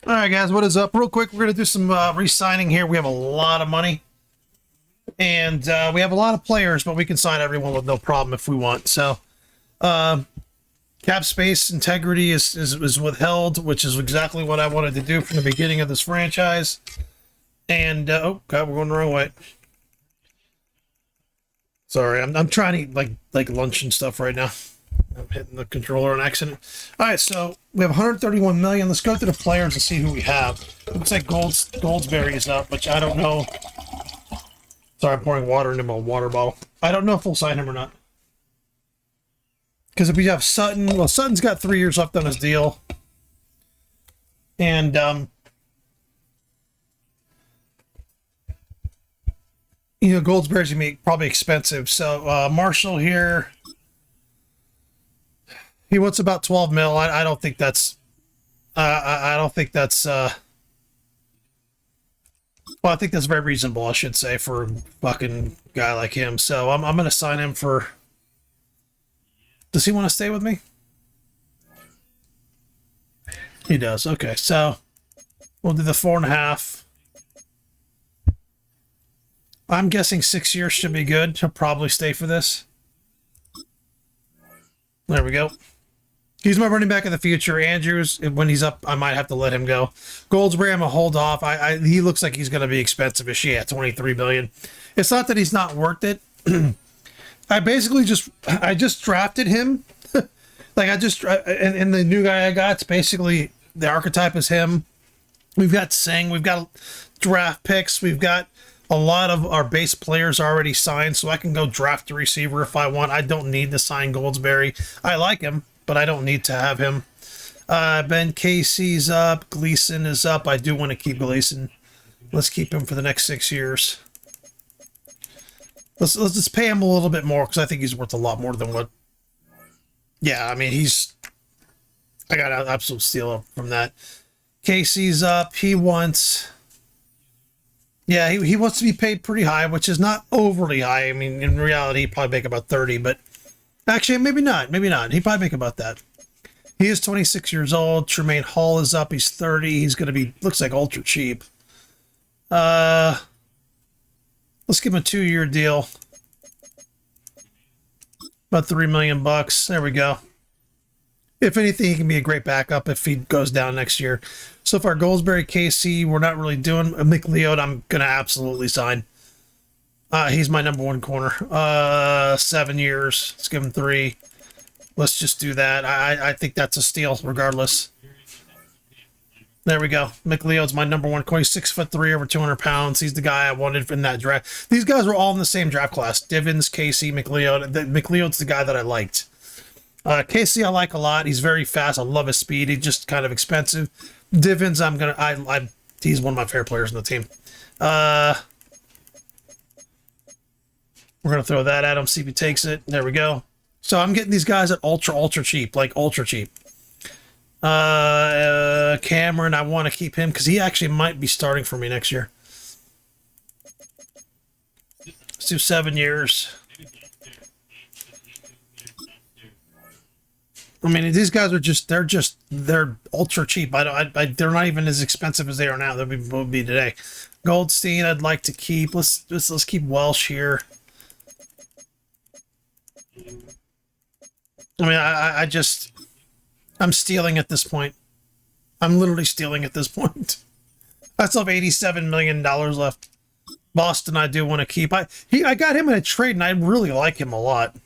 All right, guys, what is up? Real quick, we're going to do some re-signing here. We have a lot of money, and we have a lot of players, but we can sign everyone with no problem if we want. So, cap space integrity is withheld, which is exactly what I wanted to do from the beginning of this franchise. And, oh, God, we're going the wrong way. Sorry, I'm trying to eat like lunch and stuff right now. I'm hitting the controller on accident. All right, so we have 131 million. Let's go through the players and see who we have. Looks like Goldsberry is up, which I don't know. Sorry, I'm pouring water into my water bottle. I don't know if we'll sign him or not. Because if we have Sutton, well, Sutton's got 3 years left on his deal. And, you know, Goldsberry's going to be probably expensive. So, Marshall here. He wants about 12 mil. I don't think that's. I don't think that's. Well, I think that's very reasonable. I should say for a fucking guy like him. So I'm going to sign him for. Does he want to stay with me? He does. Okay, so we'll do the 4.5. I'm guessing 6 years should be good. He'll probably stay for this. There we go. He's my running back of the future. Andrews, when he's up, I might have to let him go. Goldsberry, I'm going to hold off. He looks like he's going to be expensive as shit. 23 billion. It's not that he's not worth it. I just drafted him. And the new guy I got, it's basically the archetype is him. We've got Singh. We've got draft picks. We've got a lot of our base players already signed, so I can go draft a receiver if I want. I don't need to sign Goldsberry. I like him, but I don't need to have him. Ben Casey's up. Gleason is up. I do want to keep Gleason. Let's keep him for the next 6 years. Let's just pay him a little bit more because I think he's worth a lot more than what. Yeah, I mean, I got an absolute steal from that. Casey's up. He wants. Yeah, he wants to be paid pretty high, which is not overly high. I mean, in reality, he'd probably make about 30, but actually, maybe not. Maybe not. He'd probably make about that. He is 26 years old. Tremaine Hall is up. He's 30. He's going to be, looks like ultra cheap. Let's give him a 2-year deal. About $3 million. There we go. If anything, he can be a great backup if he goes down next year. So far, Goldsberry, KC, we're not really doing. McLeod, I'm going to absolutely sign. He's my number one corner. 7 years. Let's give him 3. Let's just do that. I think that's a steal, regardless. There we go. McLeod's my number one corner. He's 6'3", over 200 pounds. He's the guy I wanted in that draft. These guys were all in the same draft class. Divins, Casey, McLeod. McLeod's the guy that I liked. Casey I like a lot. He's very fast. I love his speed. He's just kind of expensive. Divins, he's one of my favorite players on the team. We're gonna throw that at him, see if he takes it. There we go. So I'm getting these guys at ultra cheap, like ultra cheap. Cameron, I want to keep him because he actually might be starting for me next year. Let's do 7 years. I mean, these guys are they're ultra cheap. They're not even as expensive as they are now. That would be today. Goldstein, I'd like to keep. Let's keep Welsh here. I mean, I'm stealing at this point. I'm literally stealing at this point. I still have $87 million left. Boston, I do want to keep. I got him in a trade, and I really like him a lot.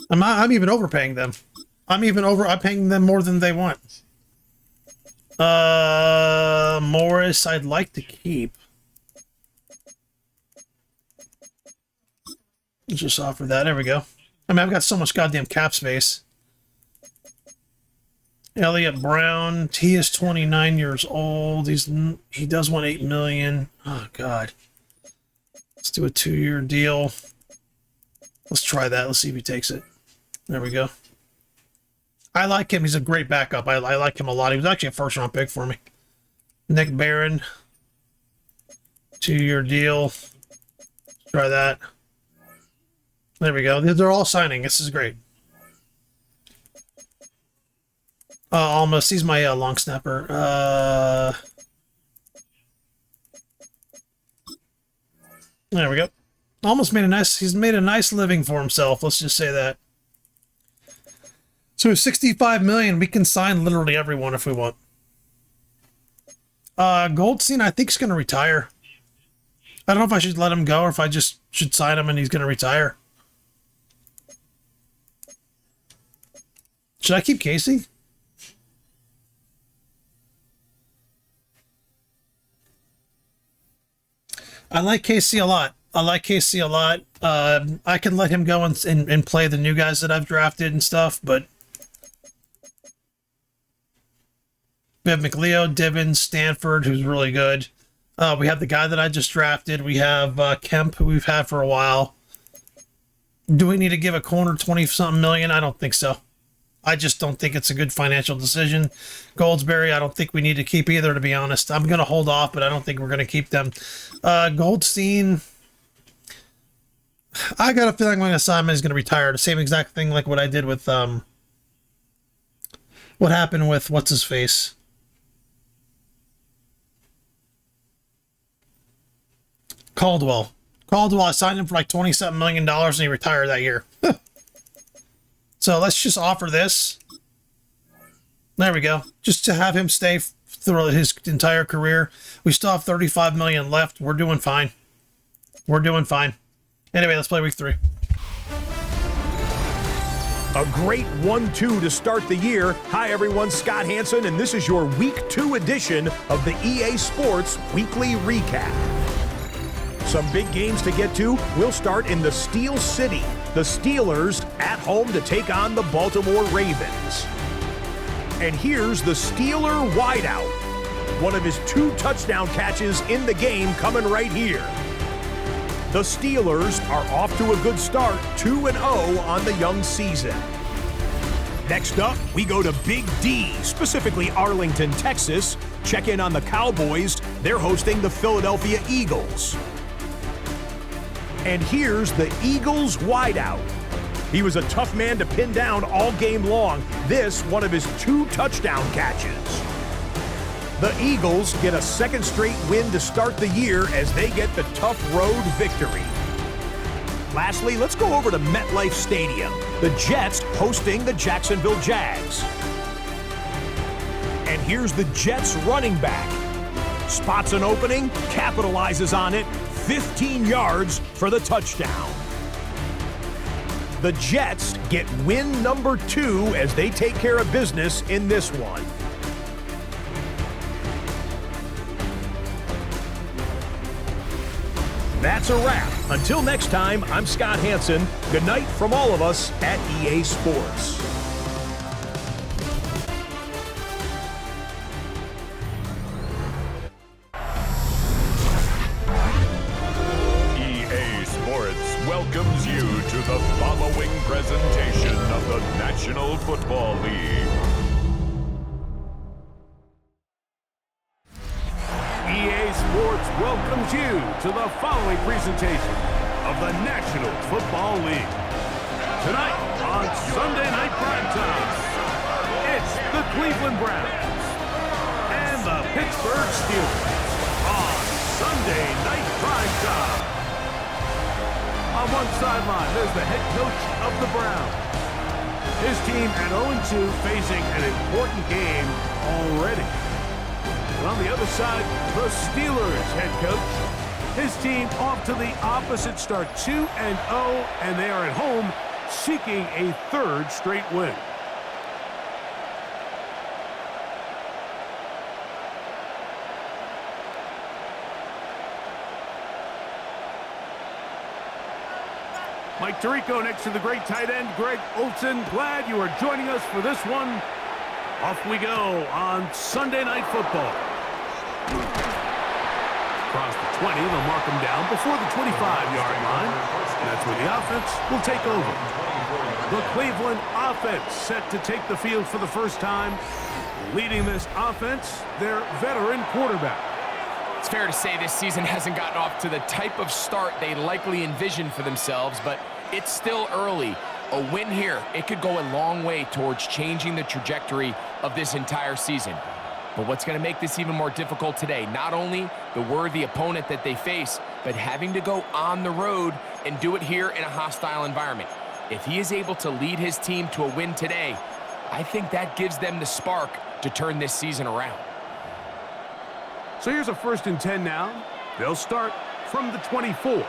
I'm even overpaying them. I'm paying them more than they want. Morris, I'd like to keep. Let's just offer that. There we go. I mean, I've got so much goddamn cap space. Elliott Brown, he is 29 years old. He does want 8 million. Oh God. Let's do a 2-year deal. Let's try that. Let's see if he takes it. There we go. I like him. He's a great backup. I like him a lot. He was actually a first-round pick for me. Nick Barron. 2-year deal. Let's try that. There we go. They're all signing. This is great. Almost. He's my long snapper. There we go. Almost made a nice. He's made a nice living for himself. Let's just say that. So 65 million. We can sign literally everyone if we want. Goldstein, I think, is going to retire. I don't know if I should let him go or if I just should sign him and he's going to retire. Should I keep Casey? I like KC a lot. I can let him go and play the new guys that I've drafted and stuff, but we have McLeo, Divins, Stanford, who's really good. We have the guy that I just drafted. We have Kemp, who we've had for a while. Do we need to give a corner 20-something million? I don't think so. I just don't think it's a good financial decision. Goldsberry, I don't think we need to keep either, to be honest. I'm going to hold off, but I don't think we're going to keep them. Goldstein, I got a feeling when Simon is going to retire. The same exact thing like what I did with, what happened with, what's his face? Caldwell. I signed him for like $27 million and he retired that year. So let's just offer this. There we go. Just to have him stay through his entire career. We still have 35 million left. We're doing fine. Anyway, let's play week 3. A great 1-2 to start the year. Hi everyone, Scott Hansen, and this is your week 2 edition of the EA Sports Weekly Recap. Some big games to get to. We'll start in the Steel City. The Steelers at home to take on the Baltimore Ravens. And here's the Steeler wideout. One of his 2 touchdown catches in the game coming right here. The Steelers are off to a good start, 2-0 on the young season. Next up, we go to Big D, specifically Arlington, Texas. Check in on the Cowboys. They're hosting the Philadelphia Eagles. And here's the Eagles wideout. He was a tough man to pin down all game long. This, one of his 2 touchdown catches. The Eagles get a second straight win to start the year as they get the tough road victory. Lastly, let's go over to MetLife Stadium. The Jets hosting the Jacksonville Jags. And here's the Jets running back. Spots an opening, capitalizes on it, 15 yards for the touchdown. The Jets get win number 2 as they take care of business in this one. That's a wrap. Until next time, I'm Scott Hansen. Good night from all of us at EA Sports. Welcomes you to the following presentation of the National Football League. EA Sports welcomes you to the following presentation of the National Football League. Tonight on Sunday Night Primetime, it's the Cleveland Browns and the Pittsburgh Steelers on Sunday Night Primetime. On one sideline, there's the head coach of the Browns. His team at 0-2 facing an important game already. And on the other side, the Steelers head coach. His team off to the opposite start, 2-0, and they are at home seeking a 3rd straight win. Mike Tirico next to the great tight end, Greg Olson. Glad you are joining us for this one. Off we go on Sunday Night Football. Across the 20, they'll mark them down before the 25-yard line. And that's where the offense will take over. The Cleveland offense set to take the field for the first time. Leading this offense, their veteran quarterback. It's fair to say this season hasn't gotten off to the type of start they likely envisioned for themselves, but it's still early. A win here, it could go a long way towards changing the trajectory of this entire season. But what's going to make this even more difficult today, not only the worthy opponent that they face, but having to go on the road and do it here in a hostile environment. If he is able to lead his team to a win today, I think that gives them the spark to turn this season around. So here's a 1st and 10 now. They'll start from the 24.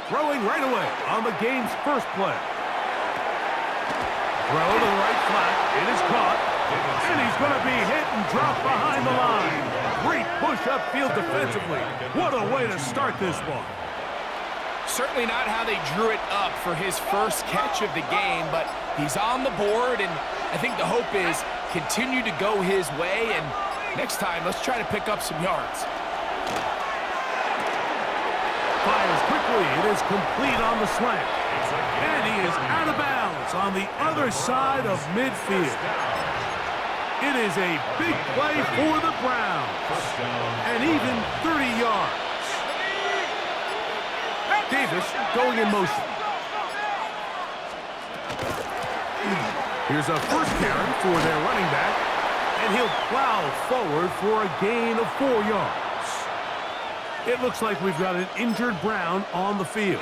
Throwing right away on the game's first play. Throw to the right flat. It is caught. And he's going to be hit and dropped behind the line. Great push upfield defensively. What a way to start this one. Certainly not how they drew it up for his first catch of the game, but he's on the board, and I think the hope is continue to go his way, and next time, let's try to pick up some yards. Fires quickly. It is complete on the slant. And he is out of bounds on the other side of midfield. It is a big play for the Browns. And even 30 yards. Davis going in motion. Here's a first carry for their running back. And he'll plow forward for a gain of 4 yards. It looks like we've got an injured Brown on the field.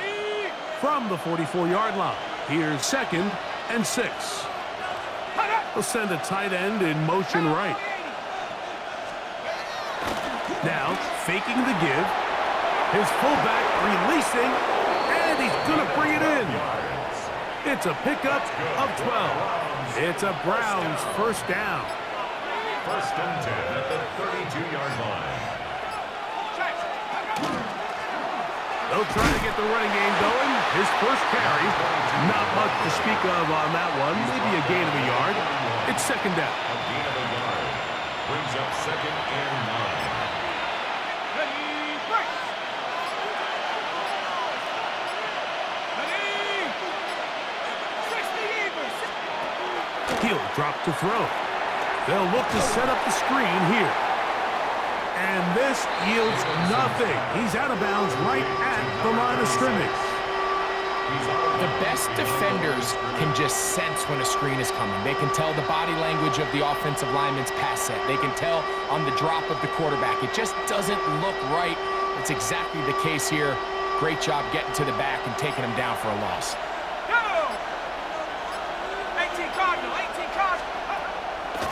From the 44-yard line, here's 2nd and 6. They'll send a tight end in motion right. Now, faking the give. His fullback releasing, and he's going to bring it in. It's a pickup of 12. It's a Browns first down. 1st and 10 at the 32-yard line. They'll try to get the running game going. His first carry, not much to speak of on that one. Maybe a gain of a yard. It's 2nd down. A gain of a yard. Brings up 2nd and 9. He'll drop to throw. They'll look to set up the screen here. And this yields nothing. He's out of bounds right at the line of scrimmage. The best defenders can just sense when a screen is coming. They can tell the body language of the offensive lineman's pass set. They can tell on the drop of the quarterback. It just doesn't look right. It's exactly the case here. Great job getting to the back and taking him down for a loss.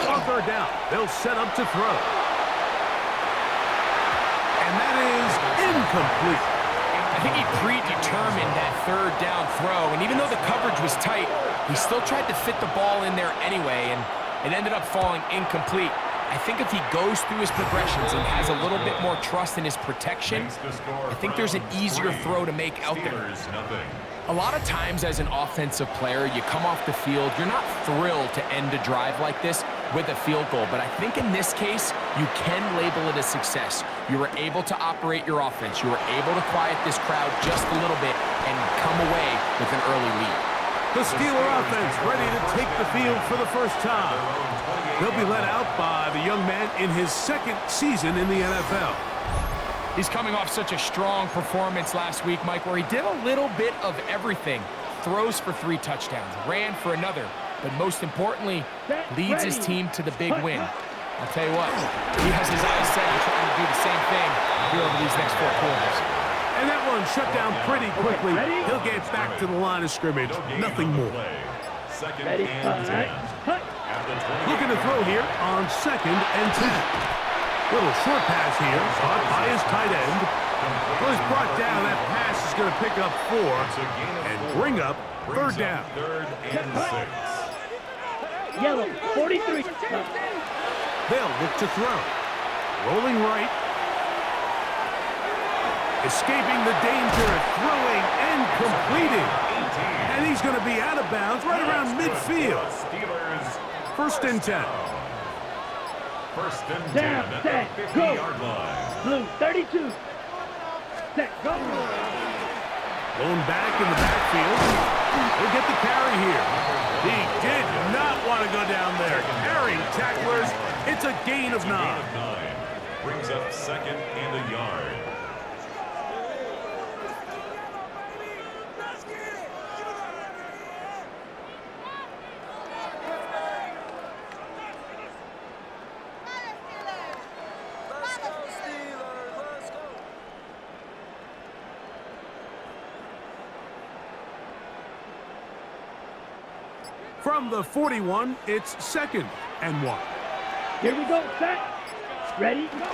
On 3rd down, they'll set up to throw. And that is incomplete. I think he predetermined that 3rd down throw, and even though the coverage was tight, he still tried to fit the ball in there anyway, and it ended up falling incomplete. I think if he goes through his progressions and has a little bit more trust in his protection, I think there's an easier throw to make out there. A lot of times as an offensive player, you come off the field, you're not thrilled to end a drive like this with a field goal, but I think in this case, you can label it a success. You were able to operate your offense. You were able to quiet this crowd just a little bit and come away with an early lead. The Steeler offense ready to take the field for the first time. They'll be led out by the young man in his 2nd season in the NFL. He's coming off such a strong performance last week, Mike, where he did a little bit of everything. Throws for 3 touchdowns, ran for another, but most importantly, leads his team to the big win. I'll tell you what, he has his eyes set on trying to do the same thing here over these next 4 quarters. And that one shut down pretty quickly. He'll get back to the line of scrimmage. Nothing more. 2nd and 10. Looking to throw here on 2nd and 10. Little short pass here, caught by his tight end. Was brought down. That pass is going to pick up 4 and bring up 3rd down. 3rd and 6. Yellow, 43. They'll look to throw. Rolling right. Escaping the danger, throwing and completing. And he's going to be out of bounds right around midfield. 1st and 10. 1st and 10 Down, at set, the go. 50-yard line. Blue, 32. Set, go. Blown back in the backfield. He'll get the carry here. He did not want to go down there. Carrying tacklers. It's a gain of 9. Brings up 2nd and a yard. From the 41, it's 2nd and 1. Here we go. Set. Ready. Go.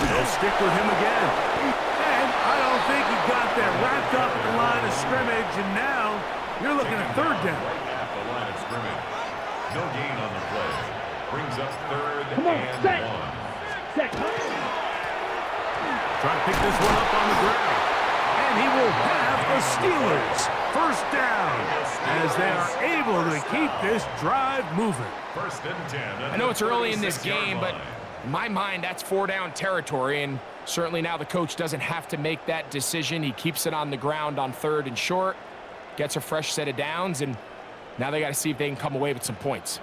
They'll stick with him again. And I don't think he got that wrapped up at the line of scrimmage, and now you're looking at 3rd down. At the line of scrimmage. No gain on the play. Brings up 3rd Come on, and set. 1. Set. Trying to pick this one up on the ground. And he will have the Steelers 1st down as they are able to keep this drive moving. 1st and 10. I know it's early in this game, but in my mind, that's 4-down territory, and certainly now the coach doesn't have to make that decision. He keeps it on the ground on 3rd and short, gets a fresh set of downs, and now they got to see if they can come away with some points.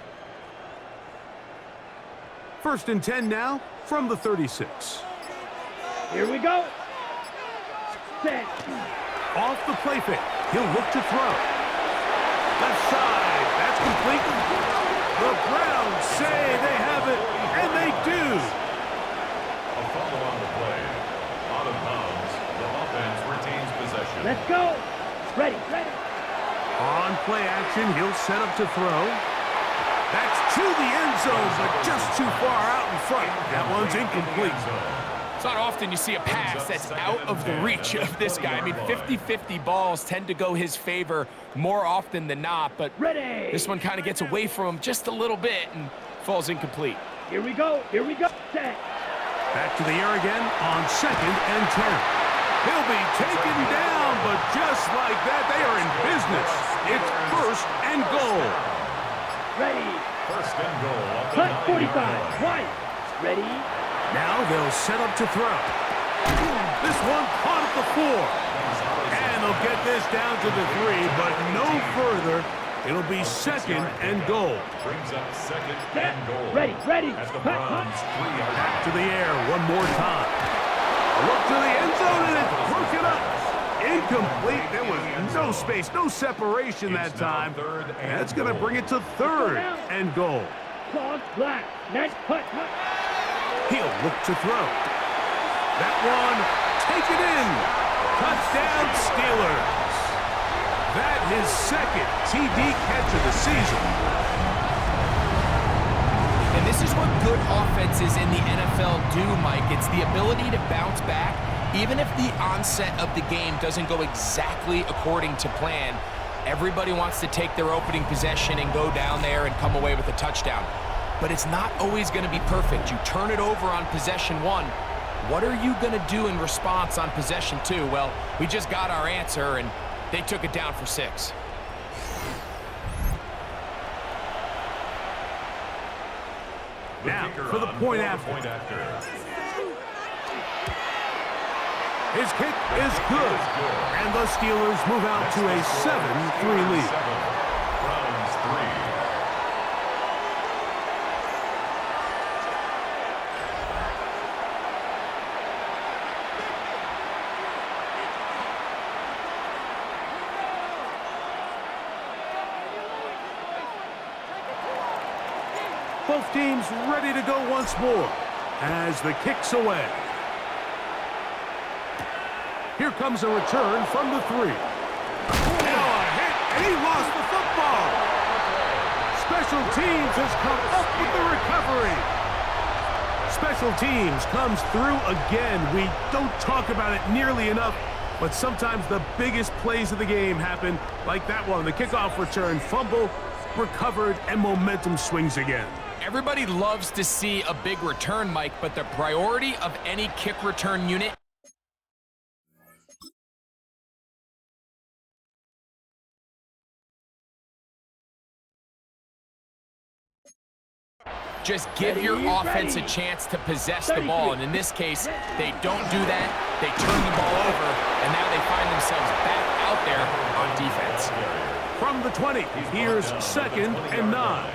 1st and 10 now from the 36. Here we go. Set. Off the play fake. He'll look to throw. Left side. That's complete. The Browns say they have it, and they do. A fumble on the play. Out of bounds. The offense retains possession. Let's go. Ready. Ready. On play action, he'll set up to throw. That's to the end zone, but just too far out in front. That one's incomplete. It's not often you see a pass that's out of the reach of this guy. I mean, 50-50 balls tend to go his favor more often than not, but Ready. this one kind of gets away from him just a little bit and falls incomplete. Here we go. Here we go. Set. Back to the air again on 2nd and 10. He'll be taken down, but just like that, they are in business. It's 1st and goal. Ready. 1st and goal. Cut 45. Right. Ready. Now they'll set up to throw. This one caught at the 4. And they'll get this down to the 3, but no further. It'll be 2nd and goal. Brings up 2nd Set. and goal. Ready. Ready. At the Cut. Browns' 3-yard Back to the air one more time. A look to the end zone, and it's broken up. Incomplete. There was no space, no separation that time. And that's going to bring it to 3rd and goal. Cross black. Next cut. He'll look to throw. That one, take it in. Touchdown, Steelers. That his 2nd TD catch of the season. And this is what good offenses in the NFL do, Mike. It's the ability to bounce back, even if the onset of the game doesn't go exactly according to plan. Everybody wants to take their opening possession and go down there and come away with a touchdown. But it's not always going to be perfect. You turn it over on possession 1. What are you going to do in response on possession 2? Well, we just got our answer, and they took it down for 6. Now, for the point after. His kick is good. And the Steelers move out to a 7-3 lead. Browns 3. Both teams ready to go once more as the kick's away. Here comes a return from the 3. Now a hit, and he lost the football. Special teams has come up with the recovery. Special teams comes through again. We don't talk about it nearly enough, but sometimes the biggest plays of the game happen like that one. The kickoff return, fumble, recovered, and momentum swings again. Everybody loves to see a big return, Mike, but the priority of any kick return unit just give your offense a chance to possess the ball. And in this case, they don't do that. They turn the ball over, and now they find themselves back out there on defense. From the 20, here's 2nd and 9.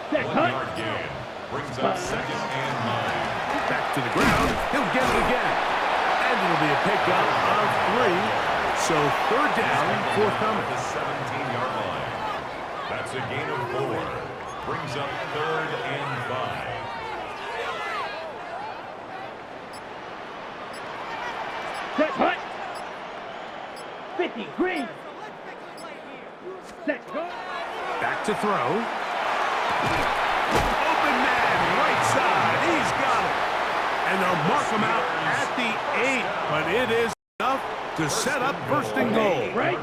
Brings up 2nd and 9. Back to the ground. He'll get it again. And it'll be a pickup of 3. So 3rd down, forthcoming. The 17-yard line. That's a gain of 4. Brings up 3rd and 5. Set. Hut. 50. Green. Set. Go. Back to throw. Open man, right side. He's got it. And they'll mark him out at the 8. But it is enough to set up first and goal. Right.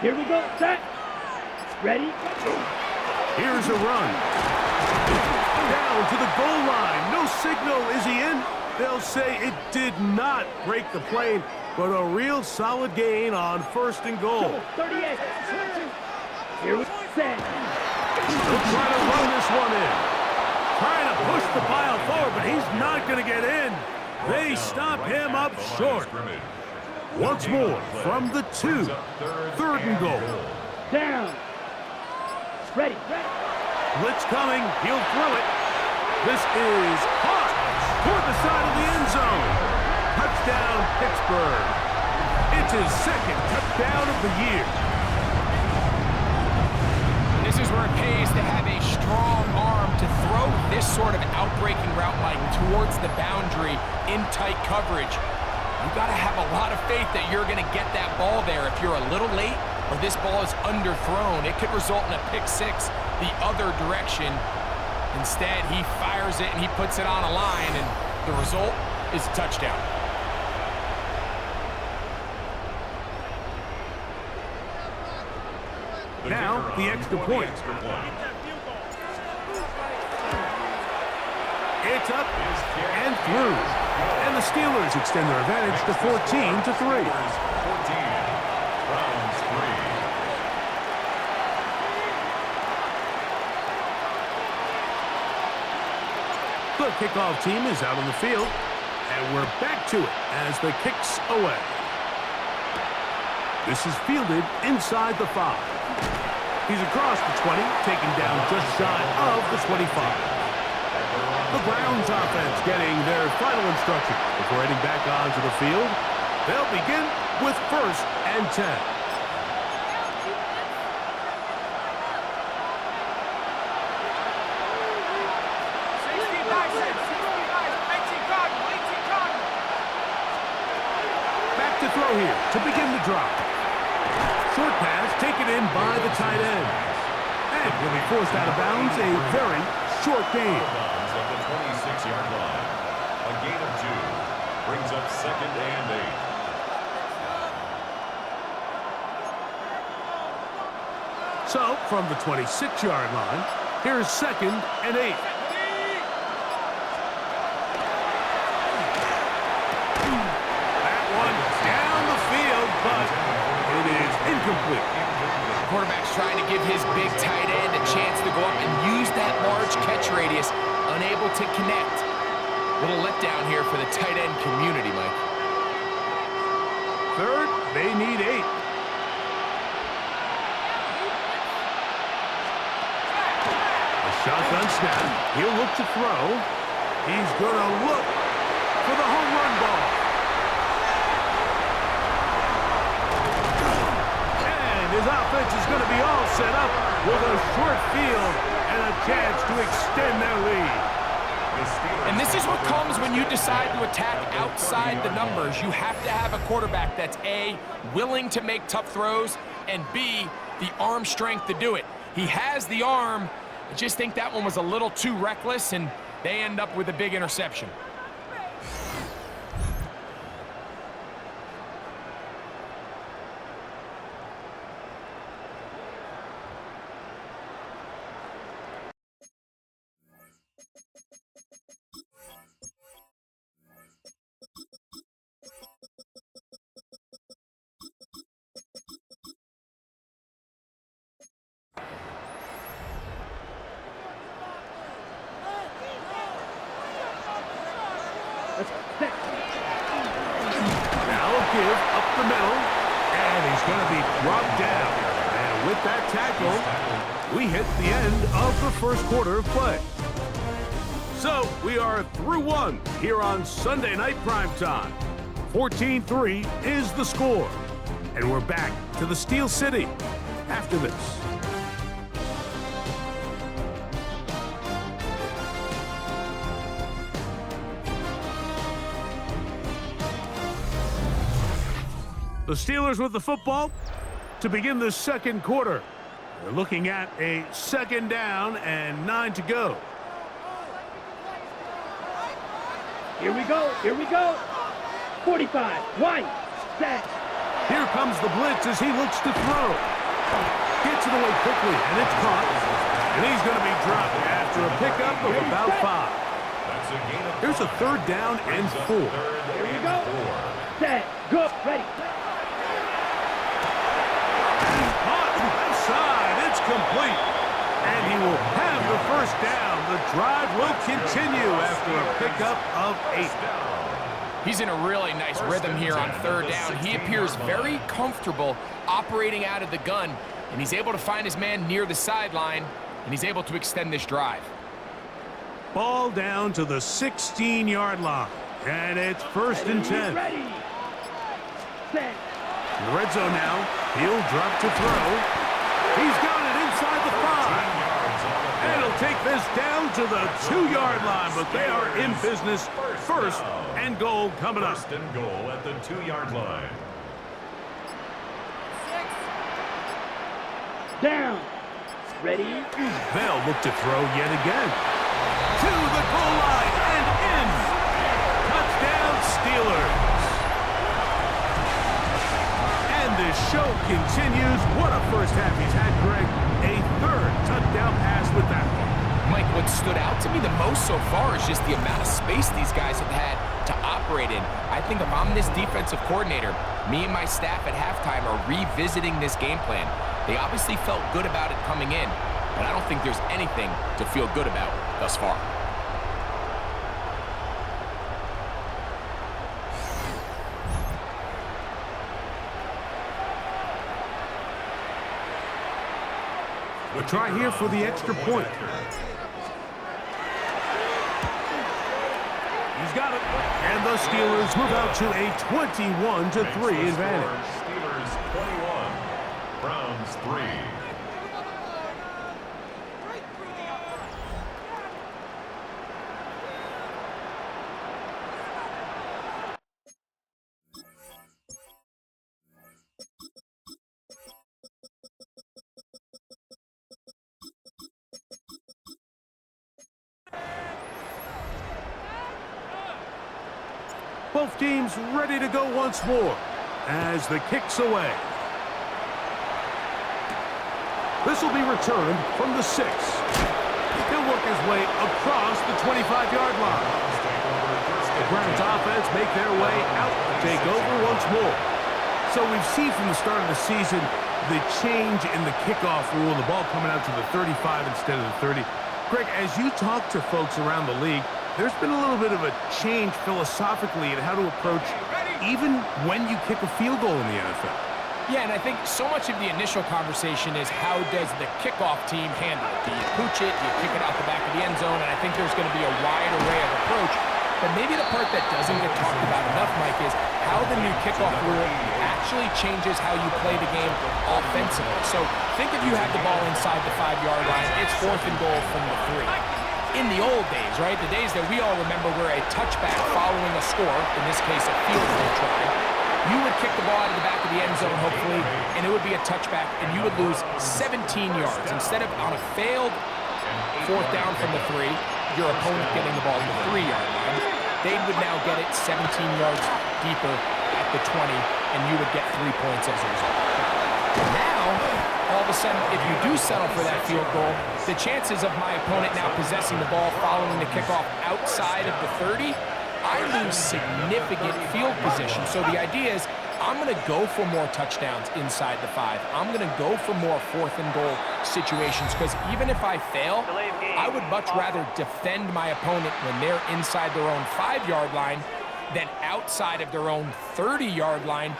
Here we go. Set. Ready. Here's a run. Down to the goal line. No signal. Is he in? They'll say it did not break the plane, but a real solid gain on first and goal. 38. Here we set. They'll try to run this one in. Trying to push the pile forward, but he's not going to get in. They stop him up short. Once more from the 2. Third and goal. Down. Ready. Blitz coming. He'll throw it. This is caught toward the side of the end zone. Touchdown, Pittsburgh. It's his second touchdown of the year. This is where it pays to have a strong arm to throw this sort of outbreaking route like towards the boundary in tight coverage. You got to have a lot of faith that you're going to get that ball there. If you're a little late or this ball is underthrown, it could result in a pick 6 the other direction. Instead, he fires it and he puts it on a line, and the result is a touchdown. Now, the extra point. It's up and through. And the Steelers extend their advantage to 14-3. The kickoff team is out on the field, and we're back to it as the kick's away. This is fielded inside the 5. He's across the 20, taken down just shy of the 25. The Browns offense getting their final instruction before heading back onto the field. They'll begin with 1st and 10. Back to throw here to begin the drive. Short pass taken in by the tight end. And will be forced out of bounds, a very short game. Of the 26-yard line. A gain of 2 brings up 2nd and 8. So, from the 26-yard line, here's 2nd and 8. That one down the field, but it is incomplete. The quarterback's trying to give his big tight end a chance to go up and use that large catch radius. Unable to connect. Little letdown here for the tight end community, Mike. Third, they need 8. A shotgun snap. He'll look to throw. He's going to look for the home run ball. And his offense is going to be all set up with a short field and a chance to extend their lead. And this is what comes when you decide to attack outside the numbers. You have to have a quarterback that's A, willing to make tough throws, and B, the arm strength to do it. He has the arm. I just think that one was a little too reckless, and they end up with a big interception. Now a give up the middle, and he's going to be dropped down. And with that tackle, we hit the end of the first quarter of play. So we are through 1 here on Sunday Night Primetime. 14-3 is the score. And we're back to the Steel City after this. The Steelers with the football to begin the second quarter. They're looking at a 2nd down and 9 to go. Here we go. Here we go. 45. White. Set. Here comes the blitz as he looks to throw. Gets it away quickly, and it's caught. And he's going to be dropped after a pickup of about 5. Here's a 3rd down and 4. Here we go. Set. Go. Ready. He's caught left side. It's complete. And he will have the 1st down. The drive will continue after a pickup of 8. He's in a really nice rhythm here on 3rd down. He appears very comfortable operating out of the gun, and he's able to find his man near the sideline, and he's able to extend this drive. Ball down to the 16-yard line, and it's 1st and 10. Ready. Set. In the red zone now. He'll drop to throw. He's got it inside the 5. And he'll take this down to the 2-yard line, but they are in business. 1st and goal coming up. 1st and goal at the 2-yard line. Down. Ready. They'll look to throw yet again. To the goal line and in. Touchdown Steelers. And the show continues. What a first half he's had, Greg. A 3rd touchdown pass with that one. Mike, what stood out to me the most so far is just the amount of space these guys have had to operate in. I think if I'm this defensive coordinator, me and my staff at halftime are revisiting this game plan. They obviously felt good about it coming in, but I don't think there's anything to feel good about thus far. A try here for the extra point. He's got it. And the Steelers move out to a 21-3 advantage. Steelers 21, Browns 3. Both teams ready to go once more as the kick's away. This will be returned from the 6. He'll work his way across the 25-yard line. The Browns offense make their way out to take over once more. So we've seen from the start of the season the change in the kickoff rule, the ball coming out to the 35 instead of the 30. Greg, as you talk to folks around the league, there's been a little bit of a change philosophically in how to approach even when you kick a field goal in the NFL. Yeah, and I think so much of the initial conversation is how does the kickoff team handle it? Do you pooch it? Do you kick it out the back of the end zone? And I think there's going to be a wide array of approach. But maybe the part that doesn't get talked about enough, Mike, is how the new kickoff rule actually changes how you play the game offensively. So think if you have the ball inside the 5-yard line, it's 4th and goal from the 3. In the old days, right, the days that we all remember where a touchback following a score, in this case a field goal try, you would kick the ball out of the back of the end zone, hopefully, and it would be a touchback, and you would lose 17 yards. Instead of on a failed 4th down from the 3, your opponent getting the ball at the 3-yard line, they would now get it 17 yards deeper at the 20, and you would get 3 points as a result. Now, all of a sudden, if you do settle for that field goal, the chances of my opponent now possessing the ball following the kickoff outside of the 30, I lose significant field position. So the idea is I'm going to go for more touchdowns inside the 5. I'm going to go for more 4th and goal situations because even if I fail, I would much rather defend my opponent when they're inside their own 5-yard line than outside of their own 30-yard line,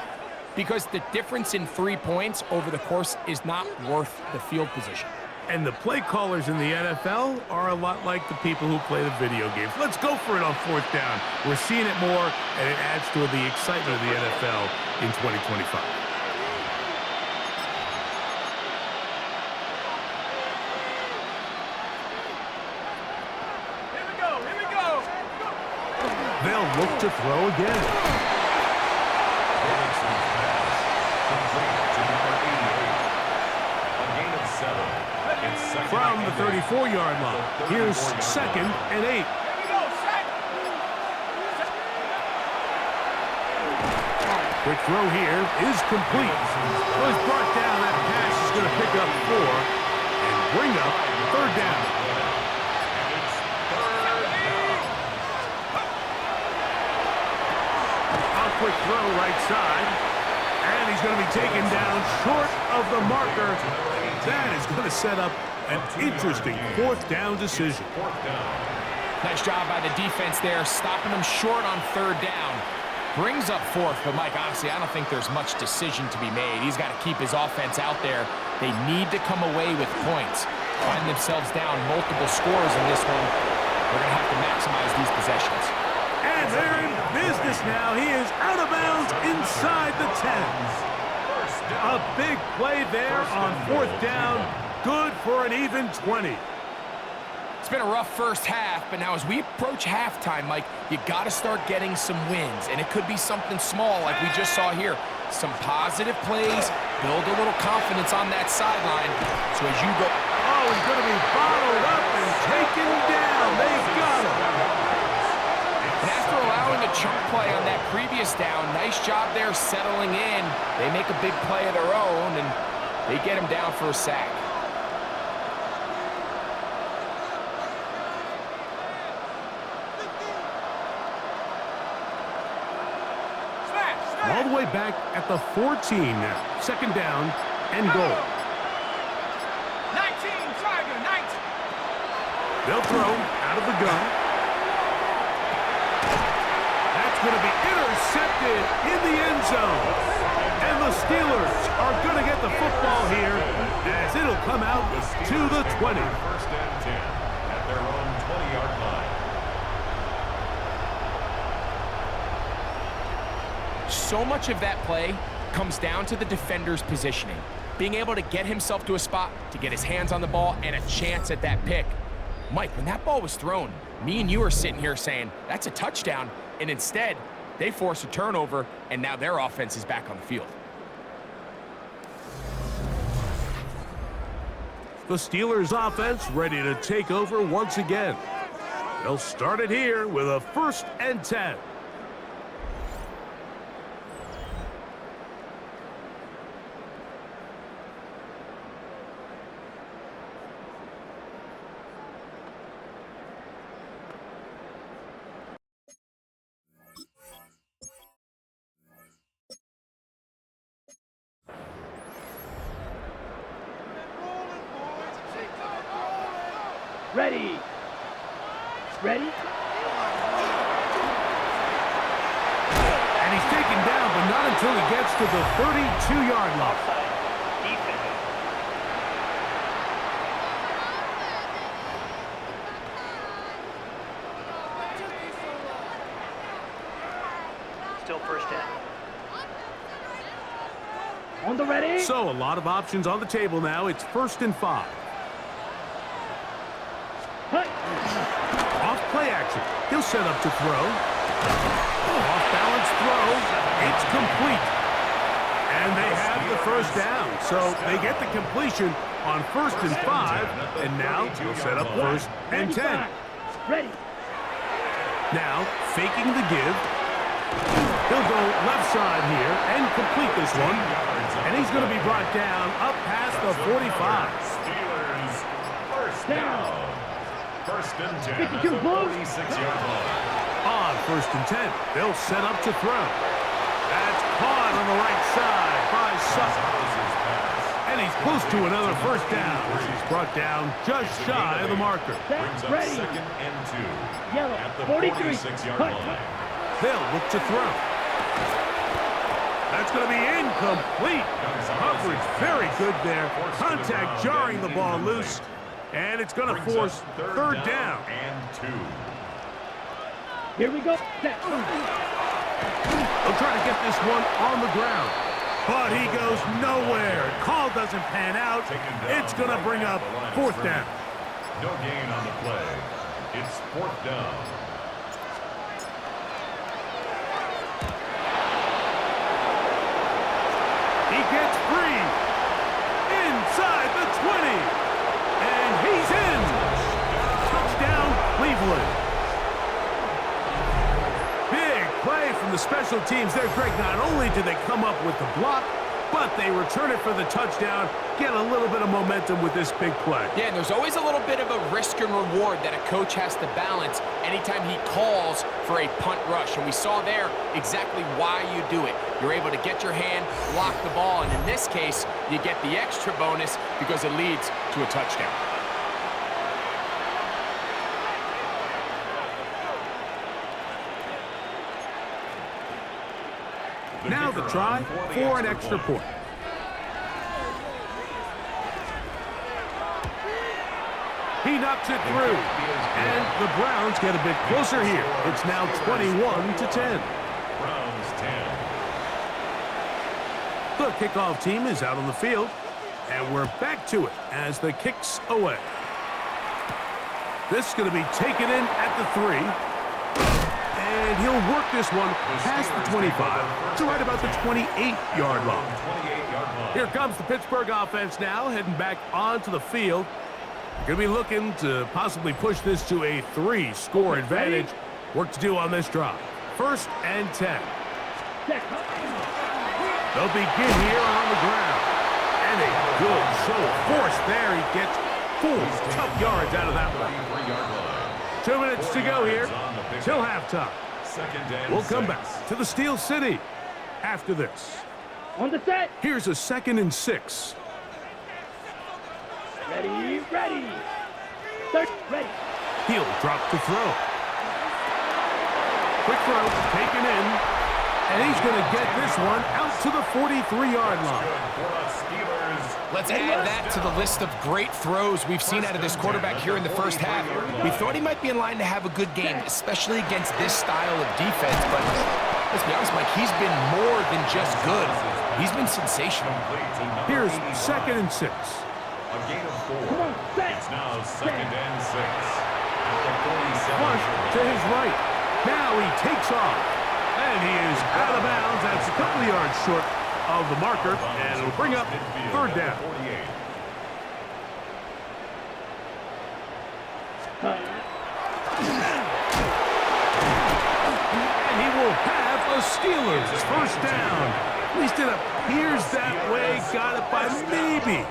because the difference in 3 points over the course is not worth the field position. And the play callers in the NFL are a lot like the people who play the video games. Let's go for it on 4th down. We're seeing it more, and it adds to the excitement of the NFL in 2025. Here we go. They'll look to throw again. 34-yard line. Here's 2nd and 8. Quick throw here is complete. Well, he's brought down. That pass is going to pick up 4 and bring up 3rd down. A quick throw right side. And he's going to be taken down short of the marker. That is going to set up an interesting 4th down decision. Nice job by the defense there, stopping them short on 3rd down. Brings up 4th, but Mike, honestly, I don't think there's much decision to be made. He's got to keep his offense out there. They need to come away with points. Find themselves down multiple scores in this one. They're going to have to maximize these possessions. And they're in business now. He is out of bounds inside the 10. A big play there on 4th down. Good for an even 20. It's been a rough first half, but now as we approach halftime, Mike, you got to start getting some wins, and it could be something small like we just saw here. Some positive plays, build a little confidence on that sideline. So as you go... Oh, he's going to be bottled up and taken down. They've got him. And after allowing a chunk play on that previous down, nice job there settling in. They make a big play of their own, and they get him down for a sack. All the way back at the 14 now. 2nd down and goal. 19, Tiger, 19. They'll throw out of the gun. That's going to be intercepted in the end zone. And the Steelers are going to get the football here as it'll come out to the 20. 1st and 10 at their own 20-yard line. So much of that play comes down to the defender's positioning. Being able to get himself to a spot, to get his hands on the ball, and a chance at that pick. Mike, when that ball was thrown, me and you are sitting here saying, that's a touchdown, and instead, they force a turnover, and now their offense is back on the field. The Steelers offense ready to take over once again. They'll start it here with a 1st and 10. Ready. Ready. And he's taken down, but not until he gets to the 32-yard line. Still 1st down. On the ready. So a lot of options on the table now. It's 1st and 5. Off play action. He'll set up to throw. Off balance throw. It's complete. And they have the 1st down. So they get the completion on 1st and 5. And now he'll set up 1st and 10. Ready. Now faking the give. He'll go left side here and complete this one. And he's going to be brought down up past the 45. Steelers 1st down. 1st and 10 at 52 the Blues. 46-yard line. On 1st and 10, they'll set up to throw. That's caught on the right side by Sutton. And he's close to another 1st down. He's brought down just shy of the marker. Brings up Ready. 2nd and 2 Yellow. at the 43. 46-yard Cut. line. They'll look to throw. That's going to be incomplete. Coverage very good there. Contact jarring the ball loose. And it's going to force 3rd down. And 2. Here we go. They'll try to get this one on the ground. But he goes nowhere. Call doesn't pan out. It's going to bring up 4th down. No gain on the play. It's 4th down. He gets free inside the 20. And he's in. the special teams, they're great. Not only do they come up with the block, but they return it for the touchdown, get a little bit of momentum with this big play. Yeah, and there's always a little bit of a risk and reward that a coach has to balance anytime he calls for a punt rush. And we saw there exactly why you do it. You're able to get your hand, block the ball, and in this case, you get the extra bonus because it leads to a touchdown. Now the try for an extra point. He knocks it through, and the Browns get a bit closer here. It's now 21-10. Browns 10. The kickoff team is out on the field, and we're back to it as the kick's away. This is going to be taken in at the 3. And he'll work this one past the 25 to right about the 28-yard line. Here comes the Pittsburgh offense now, heading back onto the field. Going to be looking to possibly push this to a 3-score advantage. Work to do on this drive. 1st and 10. They'll begin here on the ground. And a good show of force there. He gets 4 tough yards out of that one. 2 minutes to go here till halftime. We'll come back to the Steel City after this. On the set. Here's a 2nd and 6. Ready, ready. Third, ready. He'll drop to throw. Quick throw, taken in. And he's going to get this one out to the 43-yard line. Let's add that to the list of great throws we've seen out of this quarterback here in the first half. We thought he might be in line to have a good game, especially against this style of defense. But let's be honest, Mike, he's been more than just good. He's been sensational. Here's 2nd and 6. A gain of 4. It's now 2nd and 6. At the 47. Flush to his right. Now he takes off. And he is out of bounds. That's a couple of yards short of the marker. And it'll bring up 3rd down. And he will have a Steelers 1st down. At least it appears that way. Got it by maybe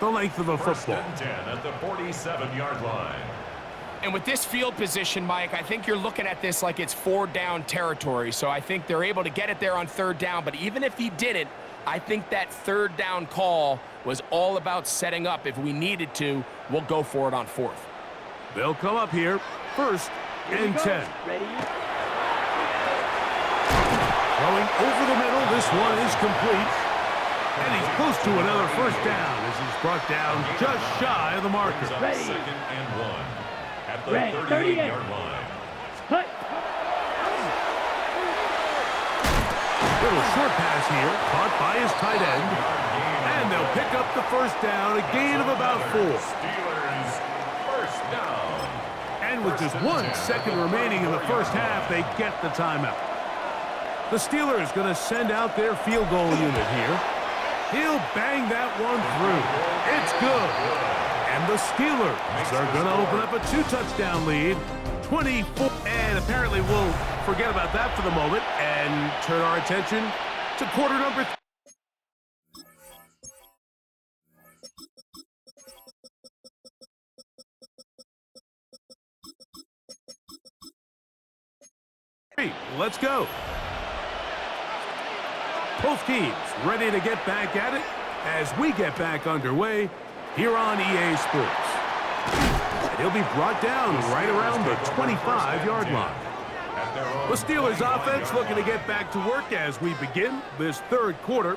the length of a football. 1st and 10 at the 47-yard line. And with this field position, Mike, I think you're looking at this like it's 4-down territory. So I think they're able to get it there on 3rd down. But even if he didn't, I think that 3rd down call was all about setting up. If we needed to, we'll go for it on 4th. They'll come up here. 1st and 10. Ready. Going over the middle. This one is complete. And he's close to another 1st down as he's brought down just shy of the marker. Ready. 2nd and 1 at the Ready. 38-yard line. Hut. Little short pass here, caught by his tight end. And they'll pick up the 1st down, a gain of about 4. Steelers 1st down. And with just 1 second remaining in the 1st half, they get the timeout. The Steelers going to send out their field goal unit here. He'll bang that one through. It's good. And the Steelers are going to open up a 2-touchdown lead, 24. And apparently we'll forget about that for the moment and turn our attention to quarter number 3. Let's go. Both teams ready to get back at it as we get back underway here on EA Sports. And he'll be brought down right around the 25-yard line. The Steelers offense looking to get back to work as we begin this 3rd quarter.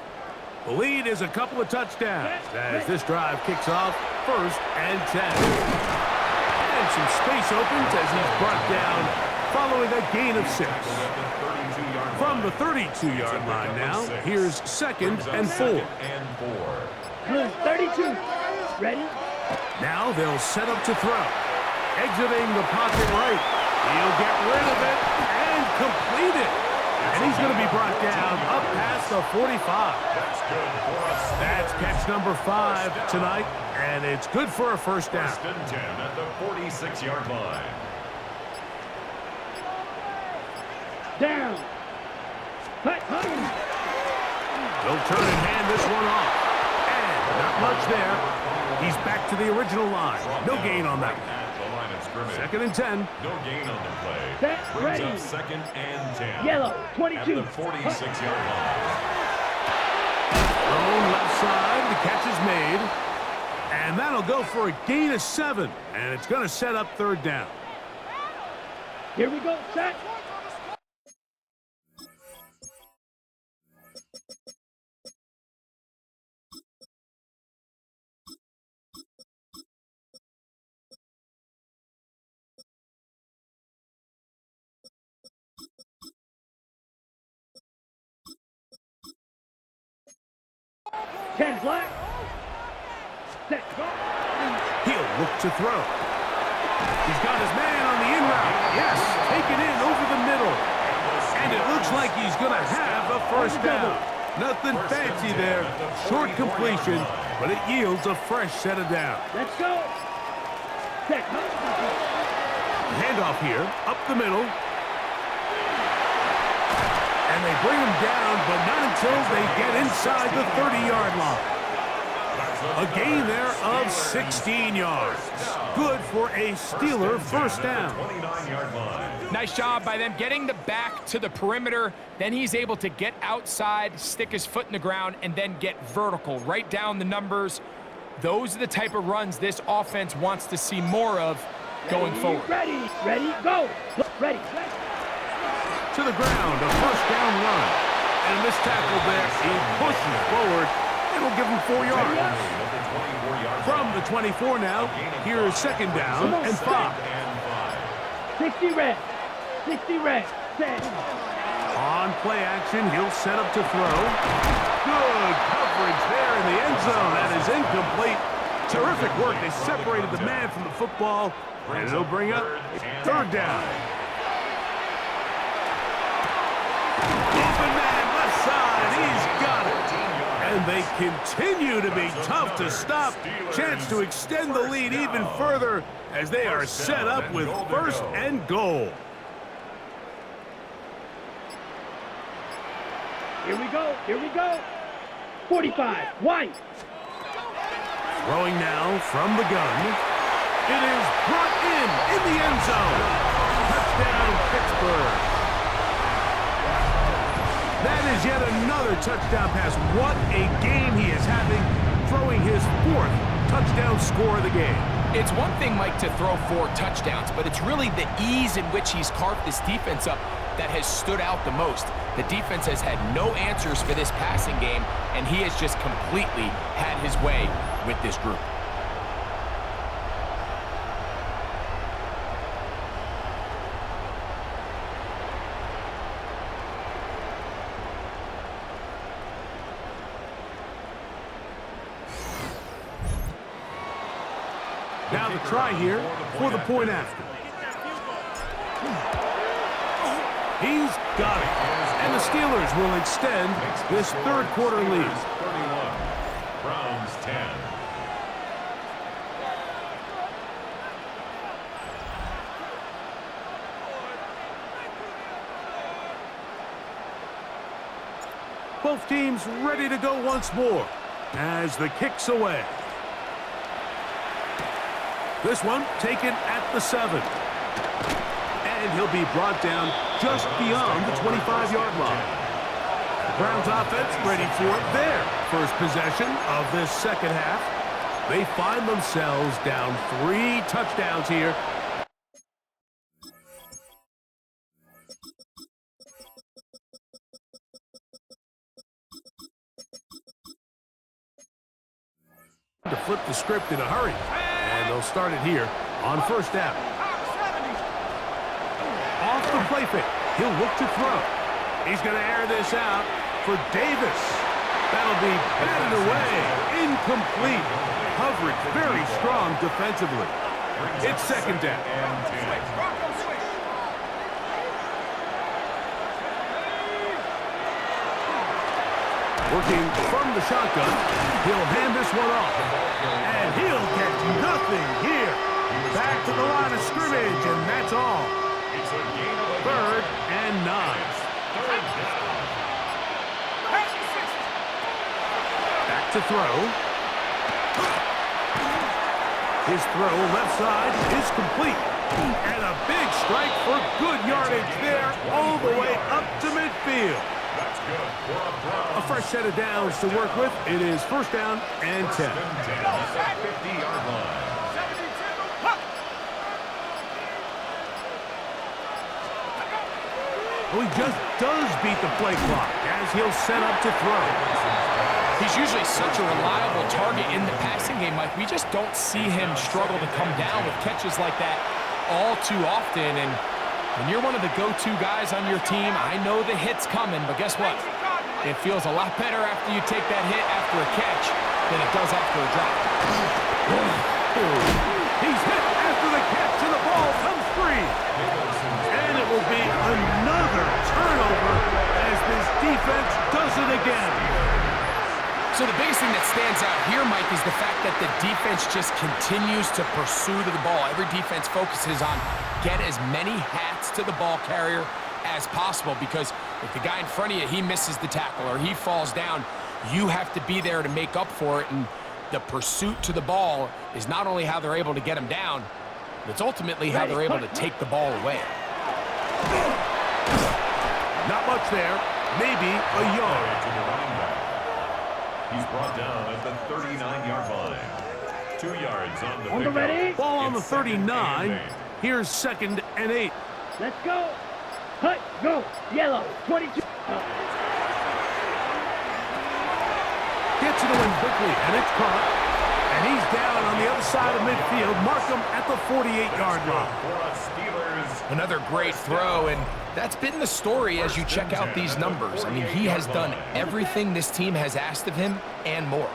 The lead is a couple of touchdowns as this drive kicks off 1st and 10. And some space opens as he's brought down following a gain of 6. From the 32-yard line now, here's 2nd and 4. 32. Ready. Now they'll set up to throw. Exiting the pocket right. He'll get rid of it and complete it. And he's going to be brought down up past the 45. That's catch number 5 tonight, and it's good for a 1st down. 1st and 10 at the 46-yard line. Down. They'll turn and hand this one off. And not much there. He's back to the original line. No gain on that one. Second and 10. No gain on the play. Set, Brings ready. up second and 10. Yellow, At 22. the 46-yard line. Thrown left side. The catch is made. And that'll go for a gain of 7. And it's going to set up third down. Here we go, set. Ten black. Set, go. He'll look to throw. He's got his man on the in route. Yes, take it in over the middle. And it looks like he's going to have a first down. Nothing fancy there. Short completion, but it yields a fresh set of downs. Let's go. Set, Handoff here, up the middle. And they bring him down, but not until they get inside the 30-yard line. A gain there of 16 yards. Good for a Steeler first down. 29-yard line. Nice job by them getting the back to the perimeter. Then he's able to get outside, stick his foot in the ground, and then get vertical. Right down the numbers. Those are the type of runs this offense wants to see more of going forward. Ready, ready, go. Ready, ready. To the ground, a first down run. And this tackle there, he pushes forward. It'll give him 4 yards. From the 24 now, here's second down and 5. 60 red. 60 red. Set. On play action, he'll set up to throw. Good coverage there in the end zone. That is incomplete. Terrific work. They separated the man from the football, and it'll bring up third down. Open man, left side. He's got it. And they continue to be tough to stop. Chance to extend the lead even further as they are set up with first and goal. Here we go, here we go. 45, white. Throwing now from the gun. It is brought in the end zone. Touchdown, Pittsburgh. That is yet another touchdown pass. What a game he is having, throwing his 4th touchdown score of the game. It's one thing, Mike, to throw 4 touchdowns, but it's really the ease in which he's carved this defense up that has stood out the most. The defense has had no answers for this passing game, and he has just completely had his way with this group. Now the try here for the point after. He's got it. And the Steelers will extend this third quarter lead. 31. Browns 10. Both teams ready to go once more as the kick's away. This one taken at the 7. And he'll be brought down just beyond the 25-yard line. The Browns offense ready for their first possession of this second half. They find themselves down 3 touchdowns here. To flip the script in a hurry. And they'll start it here on first down. Off the play fake. He'll look to throw. He's going to air this out for Davis. That'll be batted away. Incomplete. Coverage very strong defensively. It's second down. Working from the shotgun. He'll hand this one off. And he'll get nothing here. Back to the line of scrimmage, and that's all. Third and 9. to throw. His throw left side is complete. And a big strike for good yardage there all the way up to midfield. That's good for a throw. A fresh set of downs to work with. It is first down and 10. First and 10 at the 50-yard line. Well, he just does beat the play clock as he'll set up to throw. He's usually such a reliable target in the passing game, Mike. We just don't see him struggle to come down with catches like that all too often. And when you're one of the go-to guys on your team, I know the hit's coming, but guess what? It feels a lot better after you take that hit after a catch than it does after a drop. He's hit after the catch, and the ball comes free. And it will be another turnover as this defense does it again. So the biggest thing that stands out here, Mike, is the fact that the defense just continues to pursue to the ball. Every defense focuses on get as many hats to the ball carrier as possible, because if the guy in front of you, he misses the tackle or he falls down, you have to be there to make up for it. And the pursuit to the ball is not only how they're able to get him down, but it's ultimately how they're able to take the ball away. Not much there, maybe a yard. To the running back. He's brought down at the 39-yard line. 2 yards on the pickup. ready? Ball on the It's second 39. and 8. Here's 2nd and 8. Let's go. Hut, go. Yellow, 22. Gets it away quickly, and it's caught. And he's down on the other side of midfield. Mark him at the 48-yard line. For us Steelers. Another great throw, and that's been the story as you check out these numbers. I mean, he has done everything this team has asked of him and more.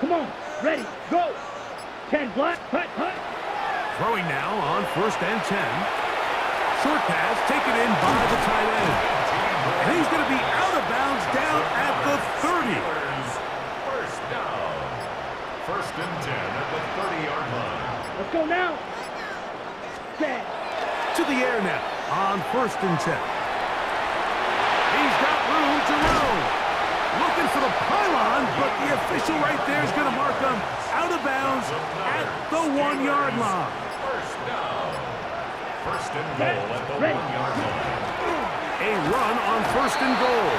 Come on, ready, go. 10 black, hut, hut. Throwing now on 1st and 10. Short pass taken in by the tight end. And he's going to be out of bounds down at the 30. First down. 1st and 10 at the 30-yard line. Let's go now. 10. To the air now on 1st and 10. He's got room to roam. Looking for the pylon, but the official right there is going to mark him out of bounds at the 1-yard line. First down. 1st and goal at the 1-yard line. A run on 1st and goal.